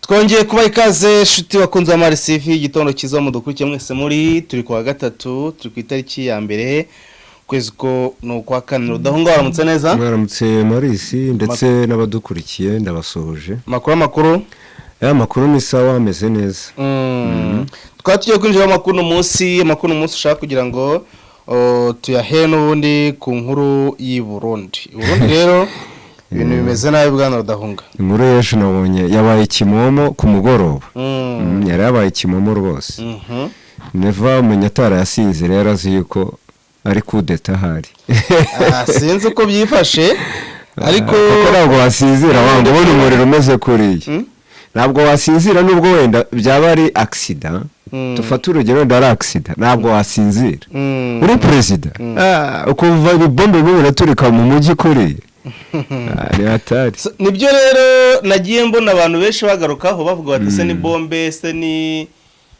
Twongeye kuba ikaze shuti wakunze Amari CV igitondo kiza mu dukurikiye mwese muri turi kwa gatatu turi ku itariki ya mbere kwezi ko no kwa kane Rudahunga waramutse neza Mwaramutse Marisi ndetse n'abadukurikiye ndabasohoje makuru makuru ni sawa ameze neza twatugiye kwinjira amakuru umunsi ushaka kugira ngo tuyahe n'ubundi ku nkuru y'i Burundi rero ibintu bimeze nabi bwana Rudahunga inkuru yeje nabonye yabaye kimomo ku mugoroba yari yabaye kimomo rwose neva umunyatara yasinze rero azi yuko ari kudeta hari sinzi uko byifashe ariko ntabwo wasinzira wangu ubona umuriro umeze kuriye ntabwo wasinzira nubwo wenda byaba ari accident tufata urugero ndari accident ntabwo wasinzira uri president ukumva ibombe bimwe turika mu mujyi kuriye ni hatari nibyo rero nagiye mbona abantu benshi bagarukaho bavuga bati se ni bombe se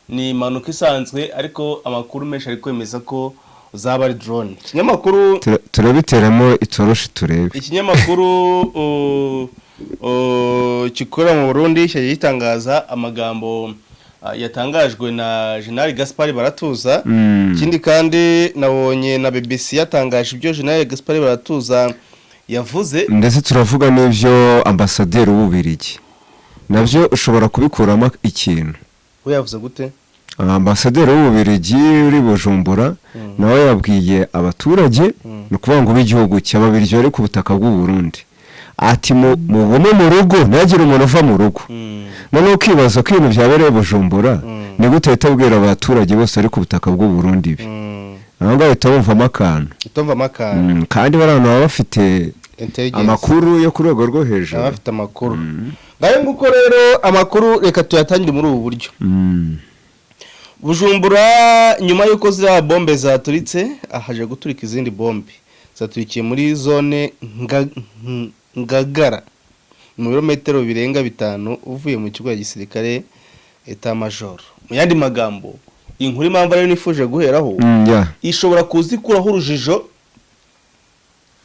ni manuka isanzwe ariko amakuru menshi ari kwemeza ko uzaba ari drone ikinyamakuru turabiteramo itoroshi turebe ikinyamakuru kikora mu Burundi cyaje gitangaza amagambo yatangajwe na General Gaspard Baratuza ikindi kandi nabonye na BBC yatangaje ibyo General Gaspard Baratuza yavuze ndetse turavuga n'ivyo ambassadeur w'Ububirigi navyo ushobora kubikuramo ikintu we yavuze gute ambassadeur w'Ububirigi uri Bujumbura nawe yabwiye abaturage no kuvuga ngo b'igihugu cy'ababirigi ari ku butaka bw'u Burundi ati mubone mu rugo nagira umuntu uva mu rugo none ukibaza ko ibintu byabereye Bujumbura ni gute yitabwira abaturage bose ari ku butaka bw'u Burundi ibi ahanga itabumvamo akantu kandi barano baba bafite amakuru yo ku rwego rwo hejuru bafite amakuru ngaye nguko rero amakuru reka tuyatangire muri ubu buryo Bujumbura nyuma yuko zira bombe zaturitse ahaje guturika izindi bombe zaturikiye muri zone Ngagara mu birometero birenga 5 uvuye mu kigo ya gisirikare Etat Major mu yandi magambo inkuru impamvu rero nifuje guheraho ishobora kuzikuraho urujijo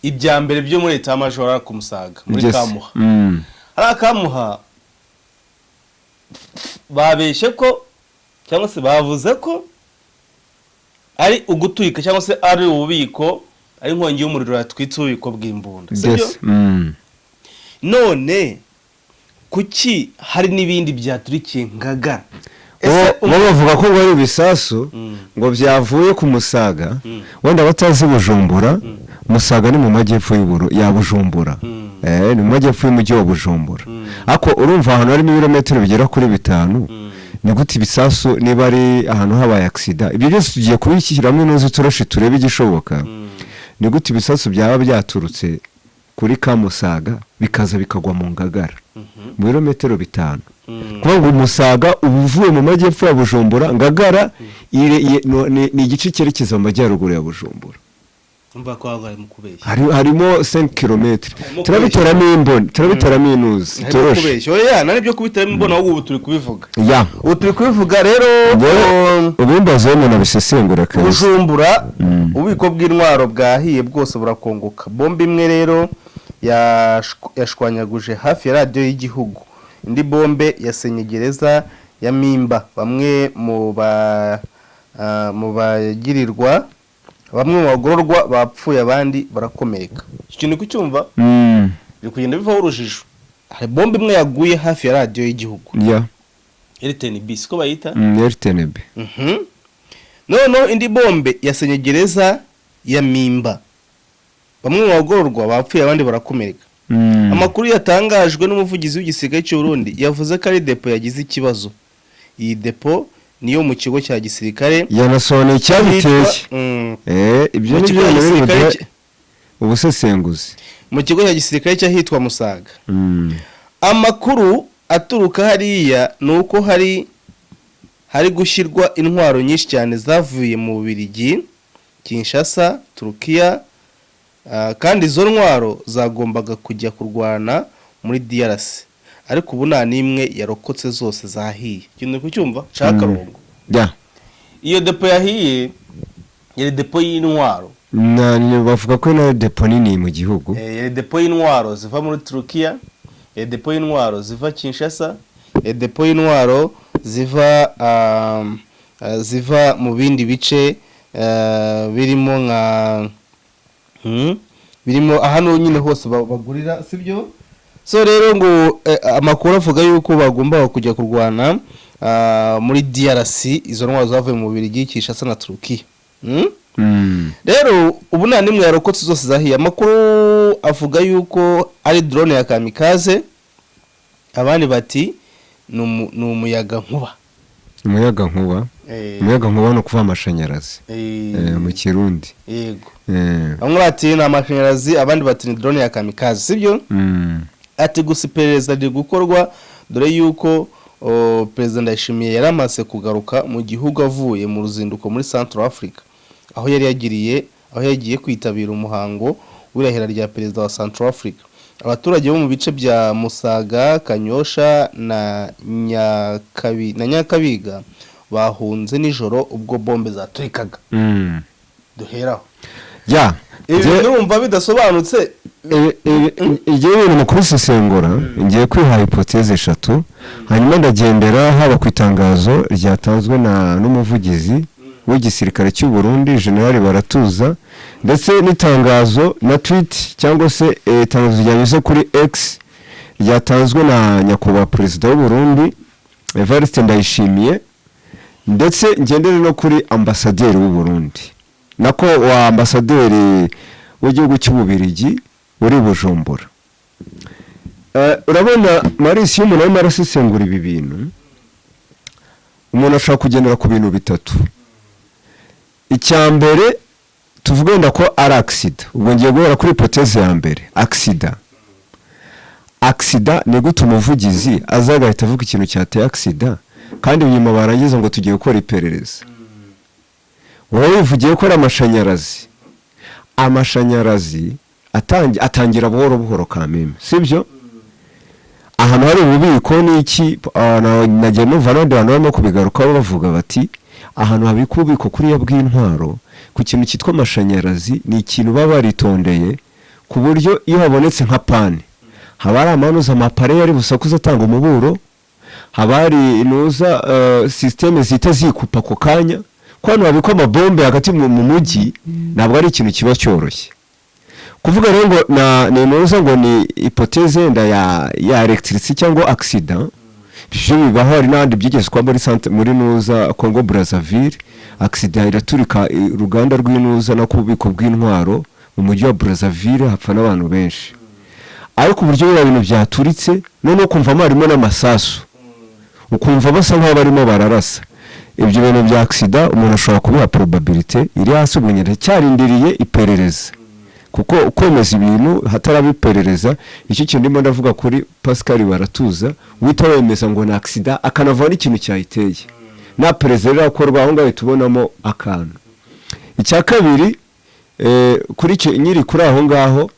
ibya mbere byo muri Etat Major ku Musaga muri Kamuha ari Kamuha babeshe ko cyangwa se bavuze ko ari uguturika cyangwa se ari ububiko ari nkongi y'umuriro yatwitse ububiko bw'imbunda sibyo none kuki hari nibindi byaturikiye Ngagara bavuga ko bari bisasu ngo byavuye ku Musaga wenda batazi Bujumbura Musaga ni mu majyepfo ya Bujumbura ni mu majyepfo y'umujyi wa Bujumbura ako urumva ahantu hari ibirometero bigera kuri 5 ni gute ibisasu niba ari ahantu habaye accident ibyo byose tugiye kubikiramo neza toroshi turebe igishoboka ni gute ibisasu byaba byaturutse kuri Musaga bikaza bikagwa mu Ngagara mu birometero 5 kuba ngo Musaga ubuvuye mu majyepfo ya Bujumbura Ngagara ni igice cyerekeza mu majyaruguru ya Bujumbura umva ko agari mu kubeshya harimo 5 km turabiteramo inuzi turoshe oya nari byo kubiteramo imbona ahubwo ubu turi kubivuga ubu turi kubivuga rero ubimbazo mu nabisesengura kandi Bujumbura ubiko bw'intwaro bwahiye bwose burakongoka bombe imwe rero yashwanyaguje hafi ya radio y'igihugu indi bombe yasenye gereza ya Mimba bamwe mu bagirirwa bamwe mu bagororwa bapfuye abandi barakomereka ikintu kucyumva biri kugenda bivaho urujijo hari bombe imwe yaguye hafi ya radio y'igihugu RTNB siko bayita RTNB none indi bombe yasenye gereza ya Mimba bamwe mu bagororwa bapfuye abandi barakomereka amakuru yatangajwe n'umuvugizi w'igisirikare cy'u Burundi yavuze ko ari depo yagize ikibazo iyi depo niyo mu kigo cya gisirikare yanasone cyabiteye ibyo ni byo ubusesenguzi mu kigo cya gisirikare cyahitwa Musaga amakuru aturuka hariya nuko hari gushyirwa intwaro nyinshi cyane zavuye mu Bubiligi Kinshasa Turukiya kandi izo ntwaro zagombaga kujya kurwana muri DRC ariko ubu nta nimwe yarokotse zose zahiye kintu kucyumva cakarongo iyo depo yahiye yari depo y'intwaro bavuga ko na depo nini mu gihugu yari depo y'intwaro ziva muri Turukiya depo y'intwaro ziva Kinshasa depo y'intwaro ziva mu bindi bice birimo nka birimo hano nyine hose bagurira sibyo. So rero ngo amakuru avuga yuko bagomba kujya kurwana muri DRC, izo ntwaro zavuye mu Bubiligi, Kinshasa na Turukiya. Rero ubu nta nimwe yarokotse zose zahiye. Amakuru avuga yuko ari drone ya kamikaze, abandi bati ni umuyaga nkuba. Umuyaga nkuba no kuva amashanyarazi mu Kirundi. Yego. Bamwe bati ni amashanyarazi, abandi bati ni drone ya kamikaze, sibyo? Ati gusa iperereza riri gukorwa, dore yuko Perezida Ndayishimiye yaramaze kugaruka mu gihugu avuye mu ruzinduko muri Central Africa, aho yagiye kwitabira umuhango w'irahira rya perezida wa Central Africa. Abaturage bo mu bice bya Musaga, Kanyosha na Nyakabiga bahunze nijoro ubwo bombe zaturikaga. Duheraho. Ya, urumva bidasobanutse. Igihe ibintu mu kubisesengura ngiye kwiha hypothèse 3, hanyuma ndagendera haba ku itangazo ryatanzwe n'umuvugizi w'igisirikare cy'u Burundi General Baratuza, ndetse n'itangazo na tweet cyangwa se itangazo ryanyuze kuri X ryatanzwe na nyakubahwa perezida w'u Burundi Evariste Ndayishimiye, ndetse ngendere no kuri ambasaderi w'u Burundi nako wa ambasaderi w'igihugu cy'Ububiligi uri Bujumbura. Urabona Marisi, umuntu arimo arasesengura ibi bintu, umuntu ashaka kugendera ku bintu bitatu. Icyambere tuvuge ndako ari accident. Ubwo ngiye guhera kuri hypothèse ya mbere, accident ni gute umuvugizi azagahita avuga ikintu cyateye accident kandi nyuma barangiza ngo tugiye gukora iperereza. Wowe uvugiye ko amashanyarazi atangira buhoro buhoro kameme, sibyo? Ahantu hari ububiko n'iki nagiye numva n'abandi bantu barimo kubigarukaho bavuga bati ahantu habika ububiko kuriya bw'intwaro ku kintu cyitwa amashanyarazi ni ikintu baba baritondeye ku buryo iyo habonetse nka pane haba hari amanuza amapare yari busakuza atanga umuburo, haba hari inuza systeme zita zikupa ako kanya, ko hano habikwa amabombe hagati mu mujyi ntabwo ari ikintu kiba cyoroshye. Kuvuga rero ngo ni inuza ngo ni hypothèse nda ya electricité cyangwa accident, byo bibaho. Hari n'andi byigeze kwa muri nuza Congo Brazzaville, accident iraturika uruganda rw'inuza no kubiko bw'intwaro mu mujyi wa Brazzaville, hapfa n'abantu benshi. Ariko uburyo bwa bintu byaturitse none ukumva harimo n'amasasu, ukumva basa nkaho barimo bararasa. Ibyo bintu bya accident umuntu ashobora kubiha probabilité iri hasi, ubunyere cyarindiriye iperereza, kuko ukomeza ibintu hatarabiperereza. Icyo kintu ndimo ndavuga kuri Pascal Baratuza wita wemeza ngo na accident akanava n'ikintu cyayiteye, na perezida akorwa aho ngaho tubonamo akantu. Icya kabiri kuri cyo nyiri kuri aho ngaho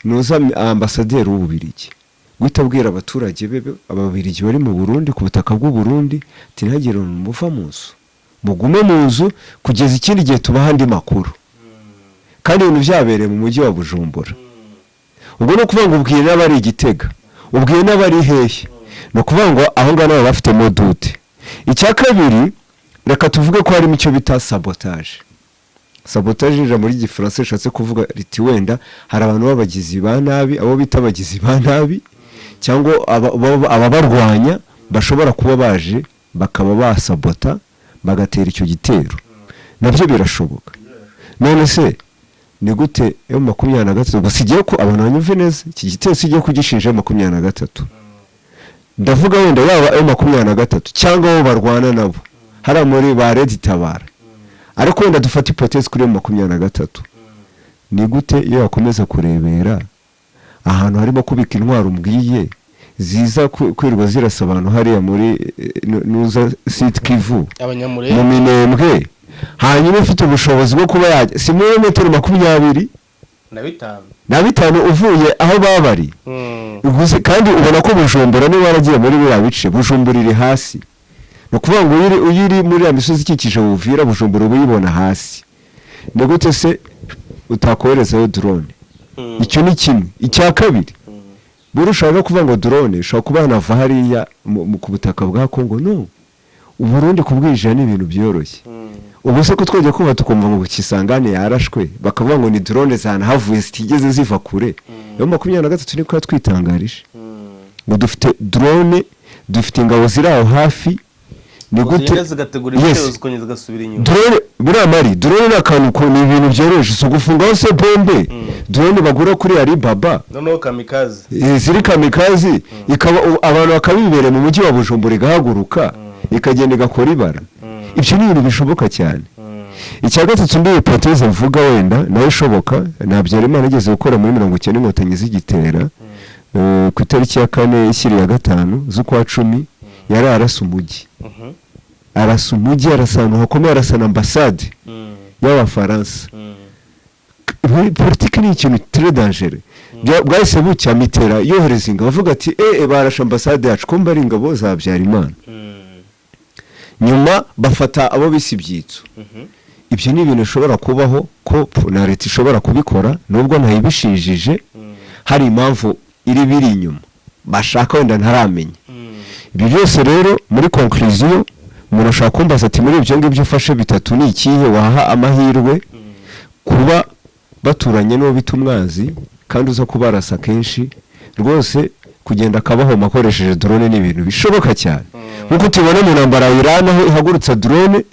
nuza ambasaderi w'Ububiligi guhita abwira abaturage bebe Ababiligi bari mu Burundi ku butaka bw'u Burundi tiragera muva mu nzu, mugume mu nzu kugeza ikindi gihe tubaha andi makuru, kandi ibintu byabereye mu mujyi wa Bujumbura. Ubwo no kuvuga ngo ubwiye n'abari Igitega, ubwiye n'abari hehe, no kuvuga ngo aho ngaho nabo bafite modute. Icya kabiri reka tuvuge ko harimo icyo bita sabotage. Sabotage ije muri Gifaransa ishatse kuvuga riti wenda hari abantu babagizi ba nabi, abo bita abagizi ba nabi cyangwa ababarwanya bashobora kuba baje bakaba basabota bagatera icyo gitero. Nabyo birashoboka. None se ni gute M23 basigiye ko abantu banyumve neza iki gitero sigiye kugishinja M23? Ndavuga wenda yaba M23 cyangwa abo barwana nabo hari muri ba Red Tabara, ariko wenda dufata hypothèse kuri M23. Ni gute iyo yakomeza kurebera ahantu harimo kubika intwaro mbwiye ziza kwirwa zirasa abantu hariya muri nuza Sud Kivu mu Minembwe, hanyuma ufite ubushobozi bwo kuba yajya si muri metero 25 uvuye aho babari. Uguze kandi ubona ko Bujumbura ni waragiye muri biriya bice, Bujumbura iri hasi, no kuvuga ngo uyiri muri ya misozi ikikije Uvira, Bujumbura ubuyibona hasi. Ni gute se utakoherezayo drone? Icyo ni kimwe. Icya kabiri burushaho no kuvuga ngo drone ishobora kuba yanava hariya ku butaka bwa Kongo. No, Uburundi kubwijana ni ibintu byoroshye. Ubu se ko twajya kuba tukumva ngo Kisangani yarashwe bakavuga ngo ni drone zana havuye zitigeze ziva kure. Yo 23 niko twitangarije ngo dufite drone, dufite ingabo ziri aho hafi. Ni gute zigategura ibitero zikongeza gasubira inyuma. Drone buramari, drone nakantu ko ni ibintu byoroshye, so gufunga hose bombe. Drone bagura kuri Alibaba. Noneho kamikaze. Ziri kamikaze ikaba abantu bakabibere mu mujyi wa Bujumbura igahaguruka ikagenda igakora ibara. Ibyo ni ibintu bishoboka cyane. Icya gatatu ndi hypothèse mvuga wenda nayo ishoboka, nabyo Imana igeze gukora muri 90 inkotanyi zigitera ku itariki ya 4 ishyiri ya 5 z'ukwa 10 yari arasa umujyi. Arasa umujyi, arasana hakomeye, arasana ambassade y'Abafaransa. Politique ni ikintu très dangereux. Bwahise bucya Mitera yohereza ingabo avuga ati barasha ambassade yacu ko mbari ingabo za Habyarimana. Nyuma bafata abo bisi byitso. Ibyo ni ibintu bishobora kubaho ko na leta ishobora kubikora nubwo ntayibishijije, hari impamvu iri biri inyuma bashaka wenda ntaramenya. Ibyo byose rero muri conclusion umuntu ashaka kumbaza ati muri ibyo ngibyo ufashe bitatu ni ikihe waha amahirwe kuba baturanye no bitumwazi kandi uza kubarasa kenshi rwose kugenda kabaho makoresheje drone ni ibintu bishoboka cyane. Nkuko tubona mu ntambara ya Iran aho ihagurutsa drone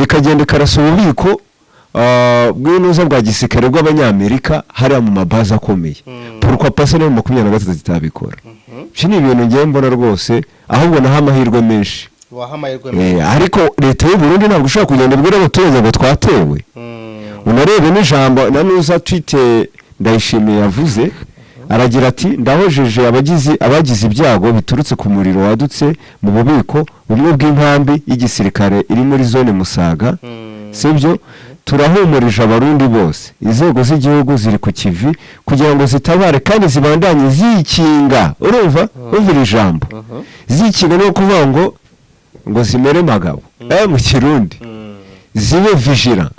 ikagenda karasa ububiko bw'inuza bwa gisirikare bw'Abanyamerika hariya mu mabaza akomeye. Pourquoi pas no 23 zitabikora? Cyo ni ibintu ngiye mbona rwose ahubwo naha amahirwe menshi. Ariko leta y'u Burundi ntabwo ushaka kugenda bwira abaturage ngo twatewe. Unarebe n'ijambo nanuza twite Ndayishimiye yavuze, aragira ati ndahojeje abagize ibyago biturutse ku muriro wadutse mu bubiko bumwe bw'inkambi y'igisirikare iri muri zone Musaga. Sibyo turahumurije abarundi bose, inzego z'igihugu ziri ku kivi kugira ngo zitabare kandi zibandanye zikinga. Urumva uvira ijambo zikinga no kuvuga ngo zimere magabo mu Kirundi, zibe vigilant,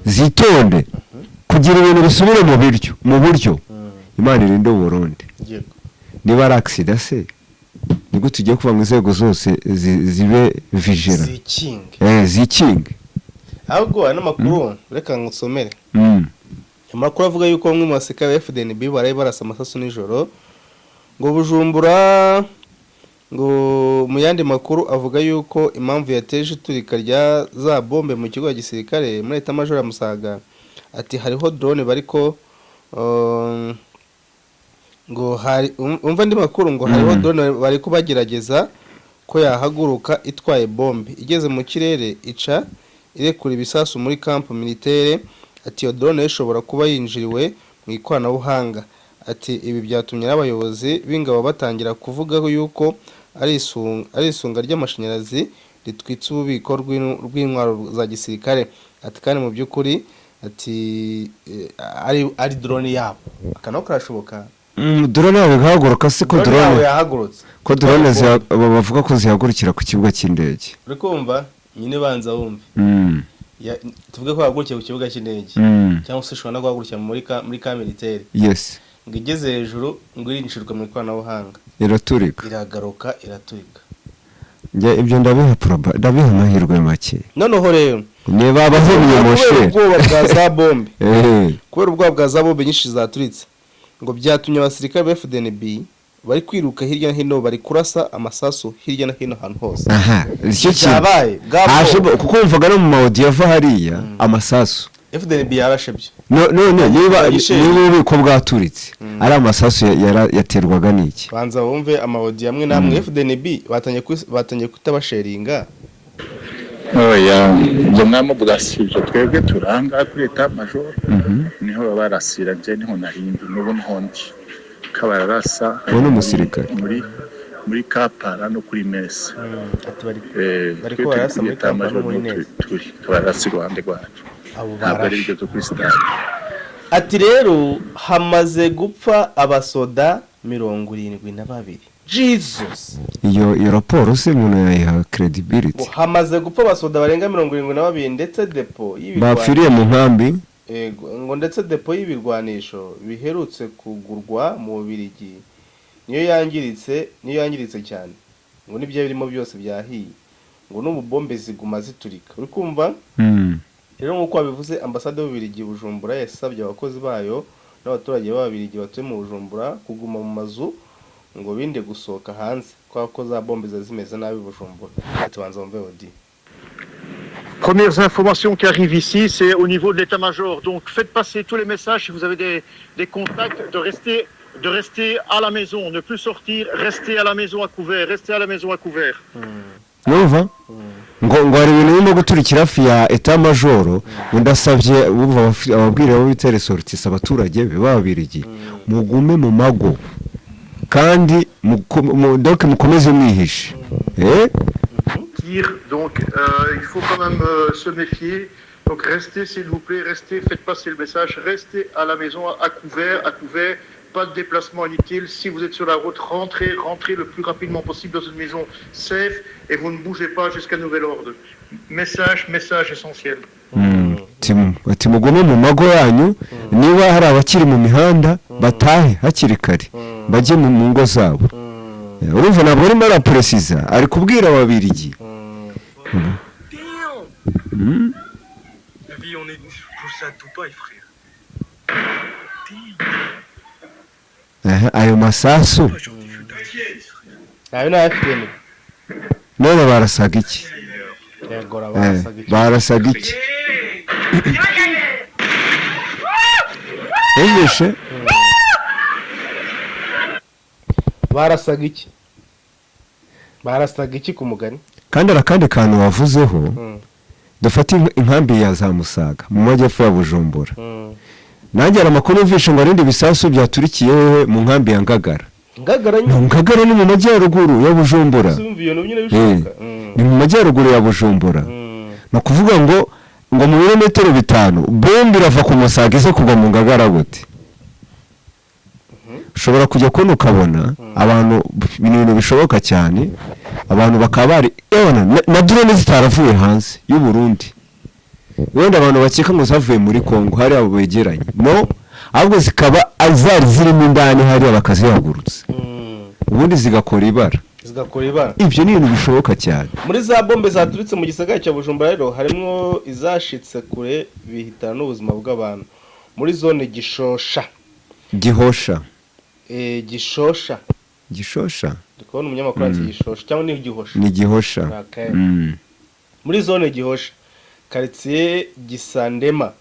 zitonde kugira ibintu bisubire mu buryo. Imana irinde Burundi. Niba ari accident se nibwo tugiye kuva mu nzego zose zibe vigilant, zikinge. Ahubwo n'amakuru reka ngusomere. Amakuru avuga yuko bamwe mu basirikare ba FDNB baraye barasa amasasu nijoro ngo Bujumbura. Ngo mu yandi makuru avuga yuko impamvu yateje iturika rya za bombe mu kigo gisirikare muri Leta Major Musaga ati hariho drone bariko ngo hari umva ndi makuru ngo hariho drone bariko bagerageza ko yahaguruka itwaye bombe igeze mu kirere ica irekura ibisasu muri camp militaire. Ati iyo drone ishobora kuba yinjiriwe mu ikoranabuhanga. Ati ibi byatumye n'abayobozi b'ingabo batangira kuvuga yuko ari isunga ry'amashanyarazi ritwitse ububiko rw'intwaro za gisirikare. Ati kandi mu by'ukuri ati ari drone yabo akano karashoboka. Drone yawe gahaguruka se ko drone yahagurutse ko drone bavuga ko zihagurukira ku kibuga cy'indege. Uri kumva nyine banza wumve. Tuvuge ko yahagurukiye ku kibuga cy'indege cyangwa se ushobora no guhagurukira muri ka militaire. Yes. Ngo igeze hejuru ngo irinjirwa mu ikoranabuhanga iraturika, iragaruka iraturika. Nje ibyo ndabiha amahirwe make. Noneho rero niba abahuye moshe ubwoba bwa za bombe kubera ubwoba bwa za bombe nyinshi zaturitse ngo byatumye abasirikare ba FDNB bari kwiruka hirya no hino, bari kurasa amasasu hirya no hino ahantu hose. Icyo cyabaye kuko umvaga no mu audio ava hariya amasasu FDNB yarashebye. None niba ububiko bwaturitse ari amasasu yaterwaga n'iki? Banza wumve amaudio amwe namwe. FDNB batanye kutabasheringa. Oya byo mwamuvuga sivyo, twebwe turanga kuri Leta Major niho barasira je niho nahimbi n'ubu nhondi kabararasa wono musirikare muri Kapara no kuri Mesa. Bari ko barasa muri Kapara no muri Mesa kabarasi Rwanda rwacu ntabwo ari byo kuri stade. Ati rero hamaze gupfa abasoda 72. Jesus. Iyo raporo se umuntu yayiha credibility. Hamaze gupfa abasoda barenga 72 ndetse depo bafiriye mu nkambi. Ngo ndetse depo y'ibirwanisho biherutse kugurwa mu Bubiligi niyo yangiritse cyane ngo nibyo birimo byose byahiye ngo n'ububombe ziguma ziturika uri kumva rero nk'uko wabivuze ambasade y'Ububiligi Bujumbura yasabye abakozi bayo n'abaturage b'Ababiligi batuye mu Bujumbura kuguma mu mazu ngo binde gusohoka hanze ko za bombe zimeze nabi Bujumbura tubanza mve odi. Premières informations qui arrivent ici, c'est au niveau de l'état-major. Donc faites passer tous les messages si vous avez des contacts de rester à la maison, ne plus sortir, rester à la maison à couvert, rester à la maison à couvert. Numva ngo hari ibintu birimo guturikira hafi ya etat-major ndasabye ababwira bo bitere sortisa abaturage b'Ababiligi mugume mu mago kandi donc mukomeze mwihishe Donc il faut quand même se méfier. Donc restez s'il vous plaît, restez, faites passer le message, restez à la maison à couvert, pas de déplacement inutile. Si vous êtes sur la route, rentrez le plus rapidement possible dans une maison safe et vous ne bougez pas jusqu'à nouvel ordre. Message essentiel. ati mugume mu mago yanyu niba hari abakiri mu mihanda batahe hakiri kare bajye mu ngo zabo. Urumva nabwo arimo araprecisa ari kubwira Ababiligi. Vie, on est pour ça tout pas, frère. Ayo masasu ayo nafite none barasaga iki barasaga iki Engeshe barasaga iki ku mugani kandi arakandi kantu wavuzeho dufata inkambi ya za Musaga mu majyepfo ya Bujumbura nanjye amakuru yumvishe ngo arindi bisasu byaturikiye mu nkambi ya Ngagara ni mu majyaruguru ya Bujumbura ni mu majyaruguru ya Bujumbura no kuvuga ngo mu birometero 5 bombe irava ku Musaga ize kugwa mu Ngagara gute ushobora kujya kubona ukabona abantu ibintu bishoboka cyane abantu bakabari na drone zitaravuye hanze y'u Burundi wenda abantu bakeka ngo zavuye muri Kongo hari abo begeranye no ahubwo zikaba azari zirimo indani hari abakazihagurutse ubundi zigakora ibara ibyo ni ibintu bishoboka cyane muri za bombe zaturitse mu gisagara cya Bujumbura rero harimo izashitse kure bihitana n'ubuzima bw'abantu muri zone Gishosha ndikubona umunyamakuru ati Gishosha cyangwa ni Gihosha muri zone Gihosha quartier Gisandema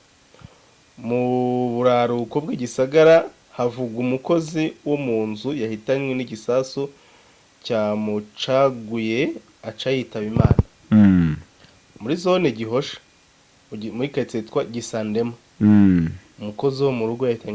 mu buraruko bw'igisagara havuga umukozi wo mu nzu yahitanywe n'igisasu cyamucaguye aca yitaba Imana muri zone Gihosha muri quartier yitwa Gisandema umukozi wo mu rugo yahitanywe